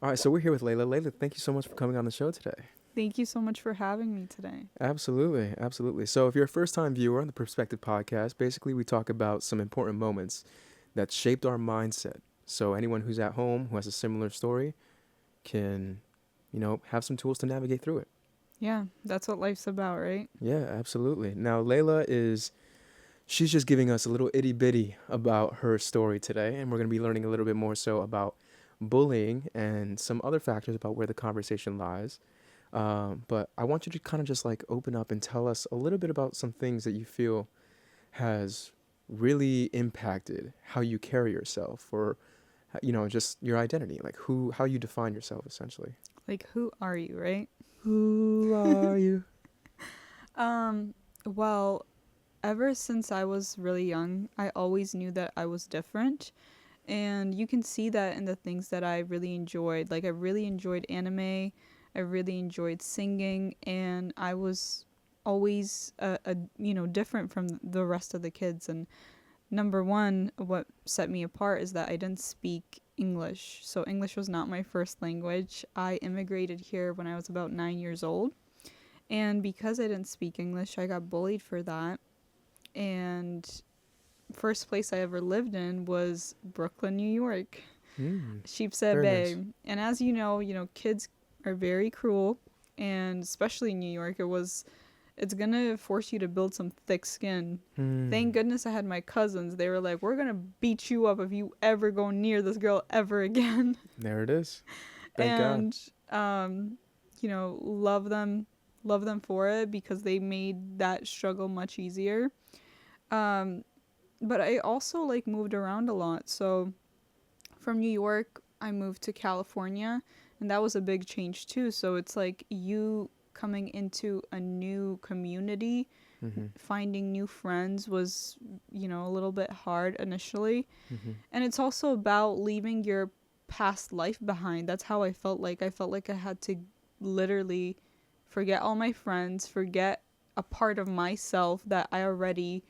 All right, so we're here with Layla. Layla, thank you so much for coming on the show today. Thank you so much for having me today. Absolutely, absolutely. So if you're a first-time viewer on the Perspective Podcast, basically we talk about some important moments that shaped our mindset. So anyone who's at home who has a similar story can, have some tools to navigate through it. Yeah, that's what life's about, right? Yeah, absolutely. Now, she's just giving us a little itty bitty about her story today, and we're going to be learning a little bit more so about bullying and some other factors about where the conversation lies. But I want you to kind of just like open up and tell us a little bit about some things that you feel has really impacted how you carry yourself or, just your identity, like how you define yourself essentially. Like, who are you, right? Who are you? Um, well, ever since I was really young, I always knew that I was different. And you can see that in the things that I really enjoyed. Like, I really enjoyed anime, I really enjoyed singing, and I was always, different from the rest of the kids. And number one, what set me apart is that I didn't speak English. So English was not my first language. I immigrated here when I was about 9 years old. And because I didn't speak English, I got bullied for that. And first place I ever lived in was Brooklyn, New York. Sheepshead Very Bay. nice. And as kids are very cruel, and especially in New York, it's gonna force you to build some thick skin. Thank goodness I had my cousins. They were like, we're gonna beat you up if you ever go near this girl ever again. There it is. Thank God. And love them for it because they made that struggle much easier. But I also like moved around a lot. So from New York, I moved to California, and that was a big change too. So it's like you coming into a new community, finding new friends was, a little bit hard initially. And it's also about leaving your past life behind. That's how I felt like. I felt like I had to literally forget all my friends, forget a part of myself that I already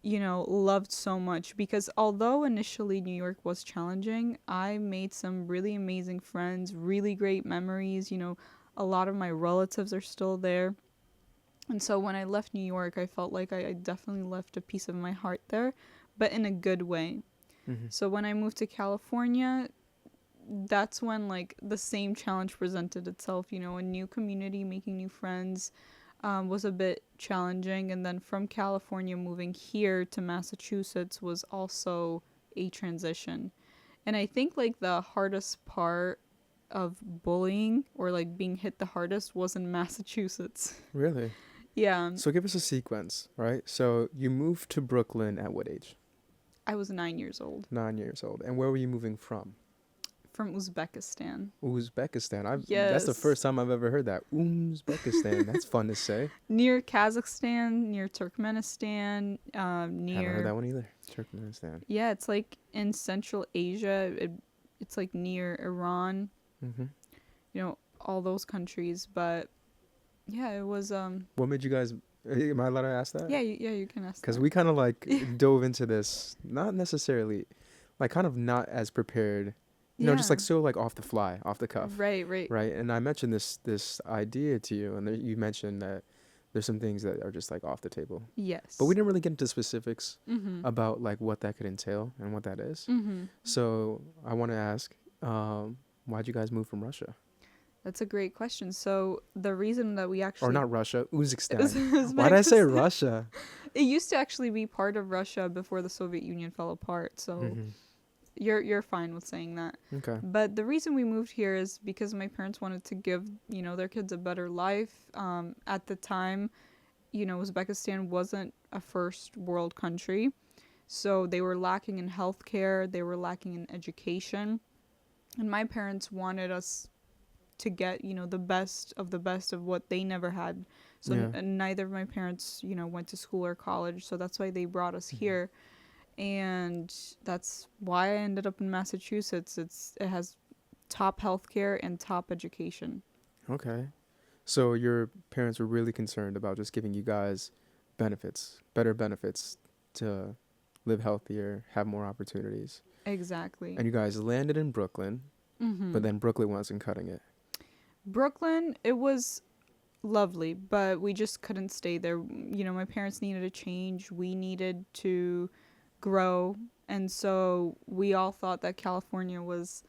loved so much. Because although initially New York was challenging, I made some really amazing friends, really great memories. A lot of my relatives are still there. And so when I left New York, I felt like I definitely left a piece of my heart there, but in a good way. So when I moved to California, that's when like the same challenge presented itself. A new community, making new friends, was a bit challenging. And then from California moving here to Massachusetts was also a transition. And I think like the hardest part of bullying or like being hit the hardest was in Massachusetts. Really? Yeah, So give us a sequence, right? So you moved to Brooklyn at what age? I was 9 years old. 9 years old. And where were you moving from? From Uzbekistan. Uzbekistan. That's the Yes. first time I've ever heard that. Uzbekistan. That's fun to say. Near Kazakhstan, near Turkmenistan, Haven't heard near... that one either. Turkmenistan. Yeah, it's like in Central Asia. It's like near Iran, all those countries. But yeah, it was... What made you guys... Am I allowed to ask that? Yeah, you can ask Because that. we kind of like dove into this, not necessarily, like kind of not as prepared, just like so like off the fly, off the cuff. Right. Right. And I mentioned this idea to you, and you mentioned that there's some things that are just like off the table. Yes. But we didn't really get into specifics about like what that could entail and what that is. So I want to ask, why'd you guys move from Russia? That's a great question. So the reason that we actually... Or not Russia, Uzbekistan. Uzbekistan. Why did I say Russia? It used to actually be part of Russia before the Soviet Union fell apart. So you're fine with saying that. Okay. But the reason we moved here is because my parents wanted to give, their kids a better life. At the time, Uzbekistan wasn't a first world country. So they were lacking in healthcare. They were lacking in education. And my parents wanted us to get, the best of what they never had. So neither of my parents, went to school or college. So that's why they brought us here. And that's why I ended up in Massachusetts. It has top healthcare and top education. Okay. So your parents were really concerned about just giving you guys better benefits to live healthier, have more opportunities. Exactly. And you guys landed in Brooklyn. Mm-hmm. but then Brooklyn wasn't cutting it. Brooklyn, it was lovely, but we just couldn't stay there. You know, my parents needed a change. We needed to grow. And so we all thought that California was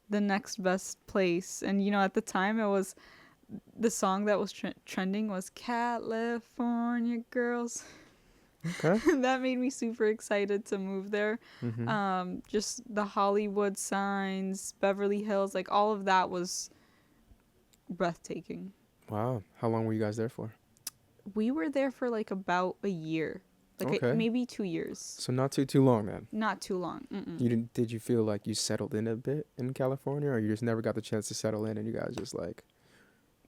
the next best place. And, you know, at the time, it was the song that was trending was California Girls. Okay. That made me super excited to move there. Mm-hmm. Just the Hollywood signs, Beverly Hills, like all of that was breathtaking. Wow. How long were you guys there for? We were there for like about a year, Okay. maybe 2 years. So not too long then. Not too long. Mm-mm. You didn't? Did you feel like you settled in a bit in California, or you just never got the chance to settle in, and you guys just like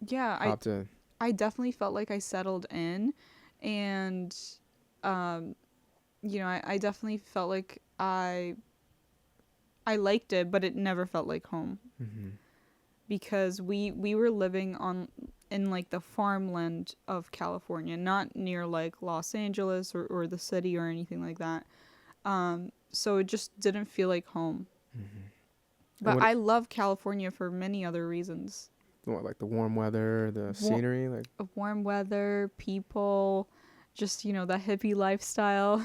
Yeah, hopped in? I definitely felt like I settled in, and um, you know, I definitely felt like I liked it, but it never felt like home Mm-hmm. because we were living on in like the farmland of California, not near like Los Angeles or the city or anything like that. So it just didn't feel like home. Mm-hmm. And But I love California for many other reasons. what, like the warm weather, the Wa- scenery, like Warm weather, people, just, you know, that hippie lifestyle.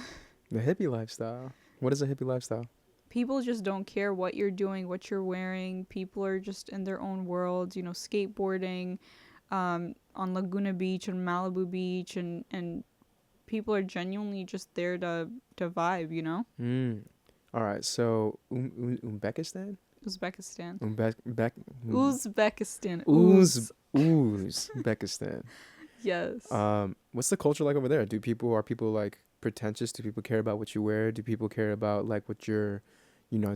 the hippie lifestyle? What is a hippie lifestyle? People just don't care what you're doing, what you're wearing. People are just in their own world, you know, skateboarding on Laguna Beach and Malibu Beach, and people are genuinely just there to vibe, you know? Mm. All right. So Uzbekistan, Uzbekistan. Uzbek, Uzbekistan. Uzbekistan. Yes. What's the culture like over there? Are people like pretentious? Do people care about what you wear? Do people care about like what your,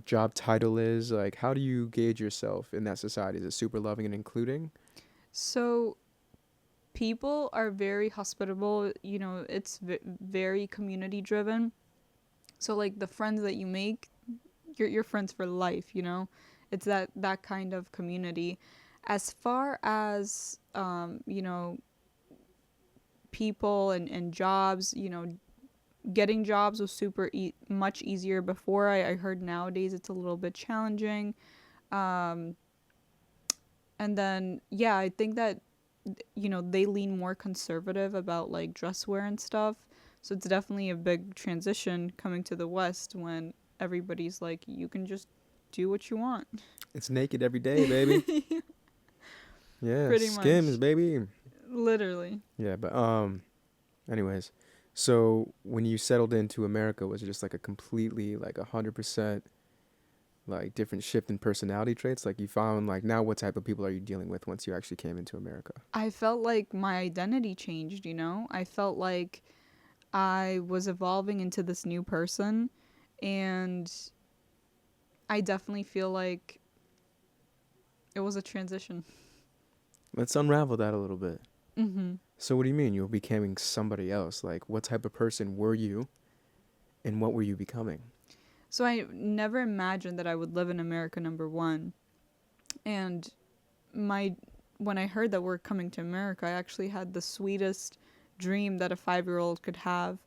job title is? Like, how do you gauge yourself in that society? Is it super loving and including? So people are very hospitable, you know, it's very community driven. So like the friends that you make, you're friends for life, you know? It's that kind of community. As far as you know, people and jobs, you know, getting jobs was much easier before. I heard nowadays it's a little bit challenging. Um, and then yeah, I think that you know they lean more conservative about like dress wear and stuff. So it's definitely a big transition coming to the West when everybody's like you can just do what you want. It's naked every day, baby. Yeah, Pretty Skims, much. baby. Literally. Yeah, but anyways, so when you settled into America, was it just like a completely like 100% like different shift in personality traits? Like you found like now what type of people are you dealing with once you actually came into America? I felt like my identity changed, you know? I felt like I was evolving into this new person, and I definitely feel like it was a transition. Let's unravel that a little bit. Hmm. So what do you mean you were becoming somebody else? Like what type of person were you and what were you becoming? So I never imagined that I would live in America, number one. And my when I heard that we're coming to America, I actually had the sweetest dream that a 5-year-old could have.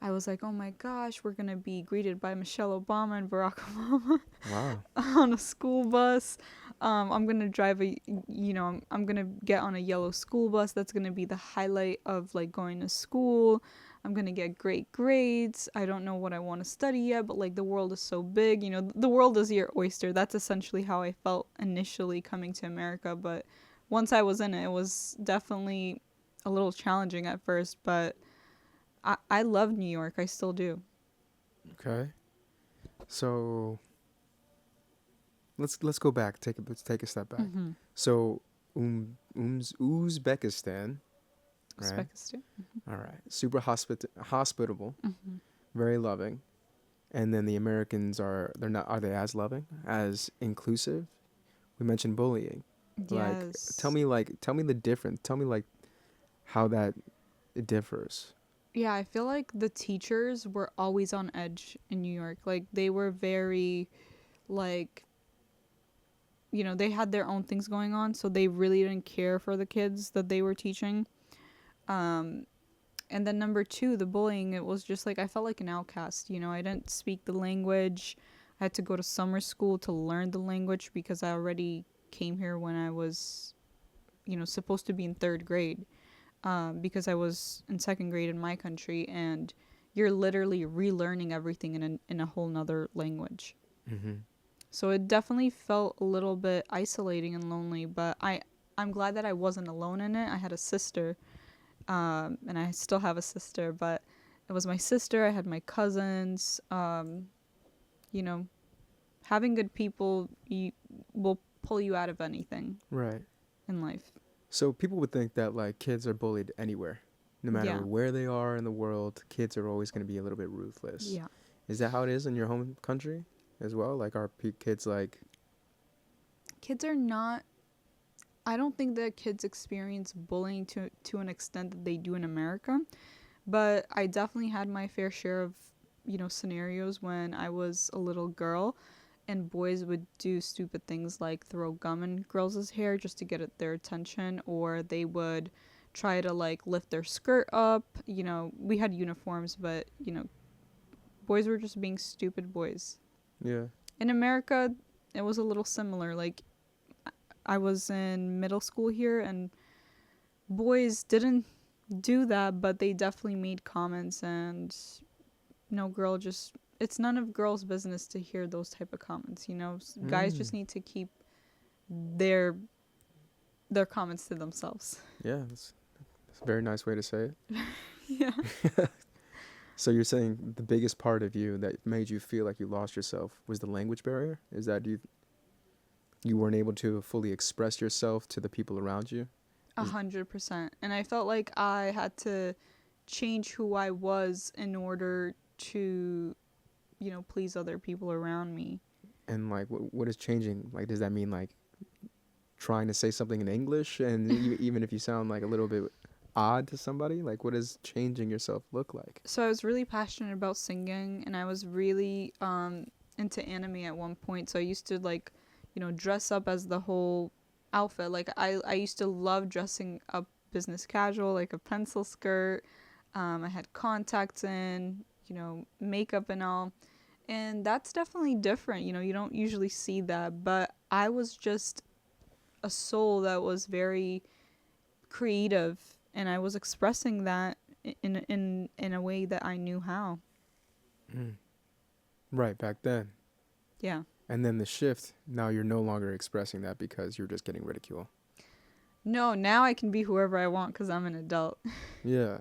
I was like, oh my gosh, we're gonna be greeted by Michelle Obama and Barack Obama Wow. on a school bus. I'm gonna drive I'm gonna get on a yellow school bus. That's gonna be the highlight of like going to school. I'm gonna get great grades. I don't know what I want to study yet, but like the world is so big. You know, the world is your oyster. That's essentially how I felt initially coming to America. But once I was in it, it was definitely a little challenging at first. But I love New York. I still do. Okay. So let's go back. Let's take a step back. Mm-hmm. So Uzbekistan, right? Uzbekistan. All right. Super hospitable, Mm-hmm. very loving. And then the Americans are they as loving, as inclusive? We mentioned bullying. Yes. Tell me the difference. Tell me like how that it differs. Yeah, I feel like the teachers were always on edge in New York. Like they were very like you know, they had their own things going on, so they really didn't care for the kids that they were teaching. Um and then number 2, the bullying, it was just like I felt like an outcast, you know. I didn't speak the language. I had to go to summer school to learn the language because I already came here when I was, supposed to be in third grade, because I was in second grade in my country, and you're literally relearning everything in a whole nother language. Mm-hmm. So it definitely felt a little bit isolating and lonely, but I'm glad that I wasn't alone in it. I had a sister, and I still have a sister, but it was my sister. I had my cousins. You know, having good people will pull you out of anything Right. in life. So people would think that like kids are bullied anywhere. No matter Yeah, where they are in the world, kids are always going to be a little bit ruthless. yeah. Is that how it is in your home country as well? Like are kids like Kids are not. I don't think that kids experience bullying to an extent that they do in America. But I definitely had my fair share of, scenarios when I was a little girl and boys would do stupid things like throw gum in girls' hair just to get their attention, or they would try to like lift their skirt up. We had uniforms, but, boys were just being stupid boys. yeah. In America, it was a little similar. Like, I was in middle school here, and boys didn't do that, but they definitely made comments, and no girl just it's none of girls' business to hear those type of comments. Guys Mm. just need to keep their their comments to themselves. Yeah, that's a very nice way to say it. Yeah. So you're saying the biggest part of you that made you feel like you lost yourself was the language barrier? Is that you weren't able to fully express yourself to the people around you? Is 100%. And I felt like I had to change who I was in order to, please other people around me. and like what is changing? Like does that mean like trying to say something in English and even if you sound like a little bit odd to somebody, like what does changing yourself look like? So I was really passionate about singing, and I was really into anime at one point. So I used to like, dress up as the whole outfit. Like I used to love dressing up business casual, like a pencil skirt. I had contacts in, makeup and all. And that's definitely different. You don't usually see that, but I was just a soul that was very creative, and I was expressing that in a way that I knew how. Mm. Right, back then. Yeah. And then the shift, now you're no longer expressing that because you're just getting ridicule. No, now I can be whoever I want cuz I'm an adult. Yeah.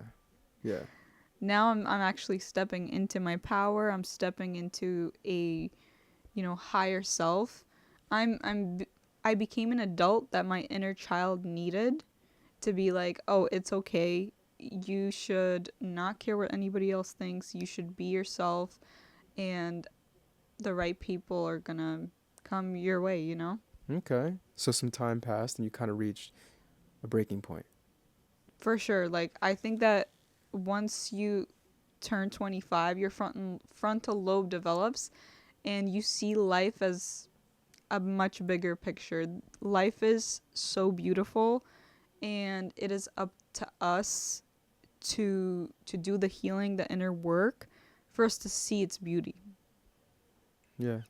Yeah. Now I'm actually stepping into my power. I'm stepping into a, higher self. I became an adult that my inner child needed to be like, "Oh, it's okay. You should not care what anybody else thinks. You should be yourself, and the right people are gonna come your way." Okay. So some time passed and you kind of reached a breaking point. For sure. Like, I think that once you turn 25, your frontal lobe develops, and you see life as a much bigger picture. Life is so beautiful, and it is up to us to do the healing, the inner work, for us to see its beauty. Yeah.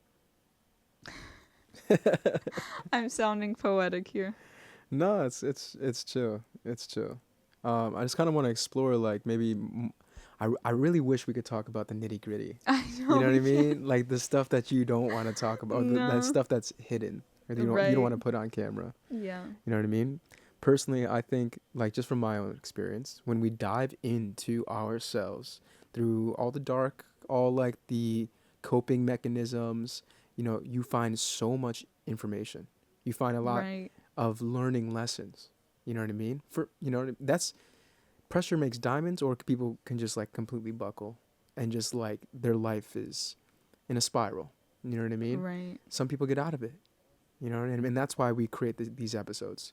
I'm sounding poetic here. No, it's chill. It's chill. I just kind of want to explore like maybe I really wish we could talk about the nitty gritty. I You know know what we I can. mean? Like the stuff that you don't want to talk about, that No. stuff that's hidden, or that you don't Right. want to put on camera. Yeah. You know what I mean? Personally, I think like just from my own experience, when we dive into ourselves through all the dark, all like the coping mechanisms, you find so much information. You find a lot Right. of learning lessons. You know what I mean? That's pressure makes diamonds, or people can just like completely buckle and just like their life is in a spiral. You know what I mean? Right. Some people get out of it. You know what I mean? And that's why we create these episodes.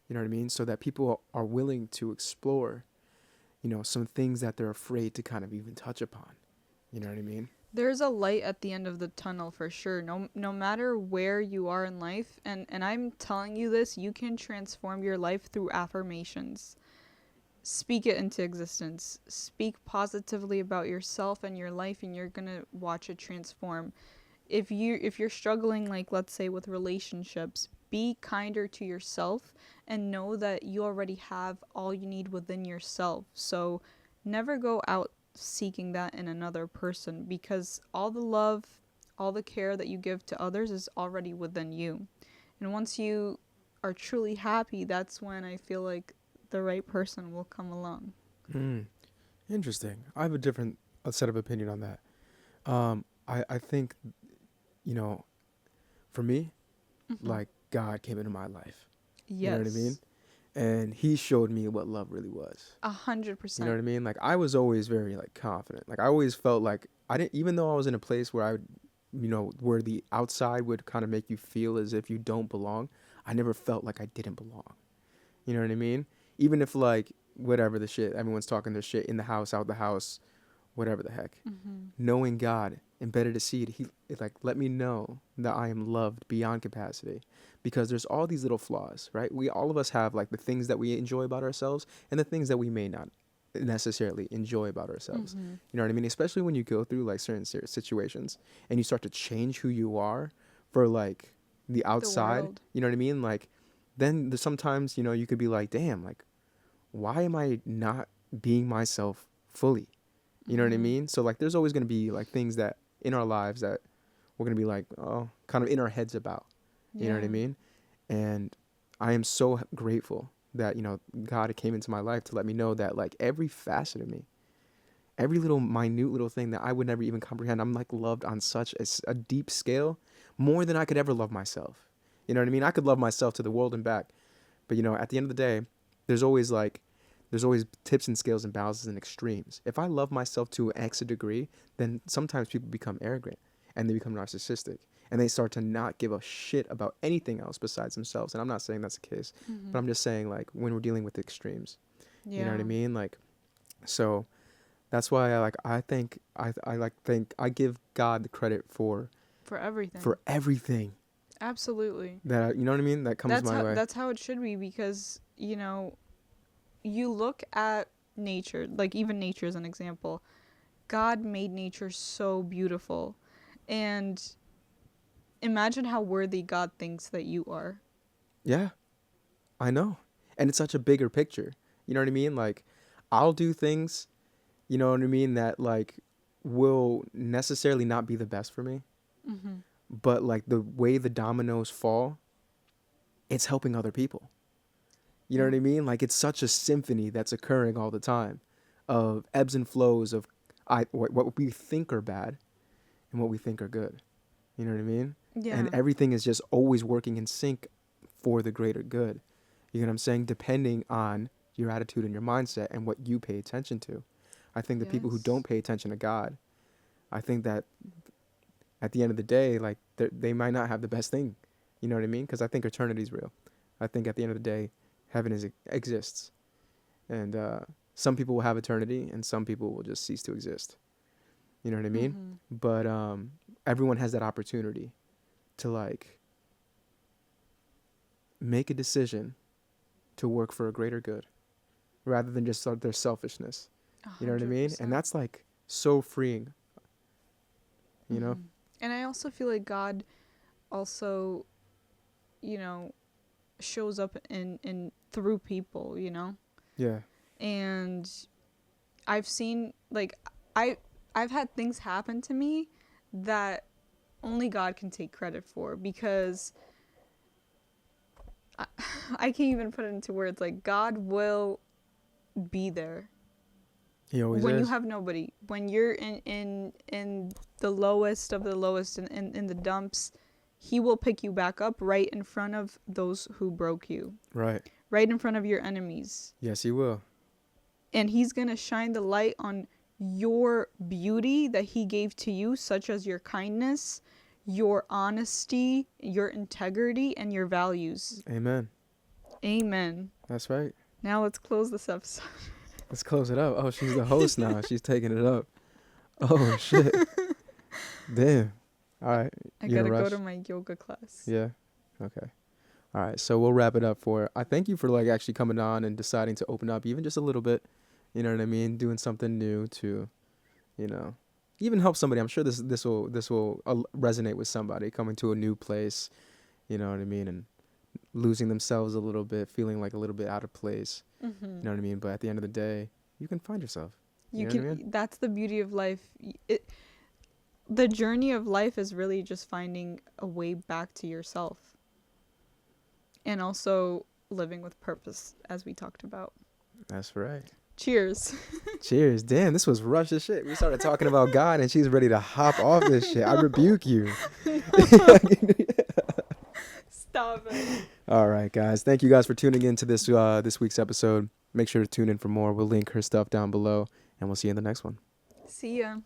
You know what I mean? So that people are willing to explore, some things that they're afraid to kind of even touch upon. You know what I mean? There's a light at the end of the tunnel for sure. No matter where you are in life, and I'm telling you this, you can transform your life through affirmations. Speak it into existence. Speak positively about yourself and your life, and you're going to watch it transform. if you're struggling, like, let's say with relationships, be kinder to yourself and know that you already have all you need within yourself. So never go out seeking that in another person, because all the love, all the care that you give to others is already within you. And once you are truly happy, that's when I feel like the right person will come along. Hmm. Interesting. I have a different set of opinion on that. I think, you know, for me, Hmm. like God came into my life. You know what I mean? Yes. And he showed me what love really was. A hundred You know what percent. I mean? Like I was always very like confident. Like I always felt like I didn't, even though I was in a place where I would, where the outside would kind of make you feel as if you don't belong, I never felt like I didn't belong. You know what I mean? Even if like whatever the shit, everyone's talking their shit in the house, out the house, whatever the heck. Hmm. Knowing God embedded a seed, he it, like let me know that I am loved beyond capacity, because there's all these little flaws, right? We all of us have like the things that we enjoy about ourselves and the things that we may not necessarily enjoy about ourselves. Hmm. You know what I mean? Especially when you go through like certain situations and you start to change who you are for like the The outside. world. You know what I mean? Like then there's sometimes you could be like, damn, like why am I not being myself fully? You know what I Hmm. mean? So like there's always going to be like things that in our lives that we're going to be like, oh, kind of in our heads about. You know what I Yeah. mean? And I am so grateful that, God came into my life to let me know that like every facet of me, every little minute little thing that I would never even comprehend, I'm like loved on such a deep scale, more than I could ever love myself. You know what I mean? I could love myself to the world and back, but at the end of the day, there's always like there's always tips and scales and balances and extremes. If I love myself to an X degree, then sometimes people become arrogant and they become narcissistic and they start to not give a shit about anything else besides themselves. And I'm not saying that's the case, but Hmm. I'm just saying like when we're dealing with extremes, you know what I Yeah. mean? Like so that's why I give God the credit For everything. for everything Absolutely. that you know what I mean that comes my way. That's how it should be, because, you look at nature, like even nature as an example. God made nature so beautiful. And imagine how worthy God thinks that you are. Yeah, I know. And it's such a bigger picture. You know what I mean? Like I'll do things, you know what I mean, that like will necessarily not be the best for me, Hmm. but like the way the dominoes fall, it's helping other people. You know Yeah. what I mean? Like it's such a symphony that's occurring all the time of ebbs and flows of what we think are bad and what we think are good. You know what I mean? And Yeah. everything is just always working in sync for the greater good. You know what I'm saying? Depending on your attitude and your mindset and what you pay attention to. I think the people who don't Yes. pay attention to God, I think that at the end of the day, like they might not have the best thing. You know what I mean? Because I think eternity is real. I think at the end of the day, heaven exists, and some people will have eternity, and some people will just cease to exist. You know what I mean? Hmm. But everyone has that opportunity to like make a decision to work for a greater good rather than just their selfishness. A You know what I hundred mean? And percent. that's like so freeing, you know? Hmm. And I also feel like God also, you know, shows up in through people, Yeah. and I've seen, like, I I've had things happen to me that only God can take credit for, because I, I can't even put it into words. Like, God will be there He always when you is. have nobody, when you're in the lowest of the lowest, in the dumps. He will pick you back up right in front of those who broke you, Right. right in front of your enemies. Yes, he will. And he's going to shine the light on your beauty that he gave to you, such as your kindness, your honesty, your integrity, and your values. Amen. Amen. That's right. Now let's close this episode. Let's close it up. Oh, she's the host now. She's taking it up. Oh shit. Damn. All right. I You in a gotta go to rush? my yoga class. Yeah. Okay. All right. So we'll wrap it up for. I thank you for like actually coming on and deciding to open up even just a little bit. You know what I mean? Doing something new to, you know, even help somebody. I'm sure this will resonate with somebody coming to a new place. You know what I mean, and losing themselves a little bit, feeling like a little bit out of place. Mm-hmm. You know what I mean? But at the end of the day, you can find yourself. You You know what I mean? can. That's the beauty of life. The journey of life is really just finding a way back to yourself, and also living with purpose, as we talked about. That's right. Cheers. Cheers. Damn, this was rush as shit. We started talking about God and she's ready to hop off this shit. I rebuke you. Stop it. All right, guys. Thank you guys for tuning in to this week's episode. Make sure to tune in for more. We'll link her stuff down below and we'll see you in the next one. See ya.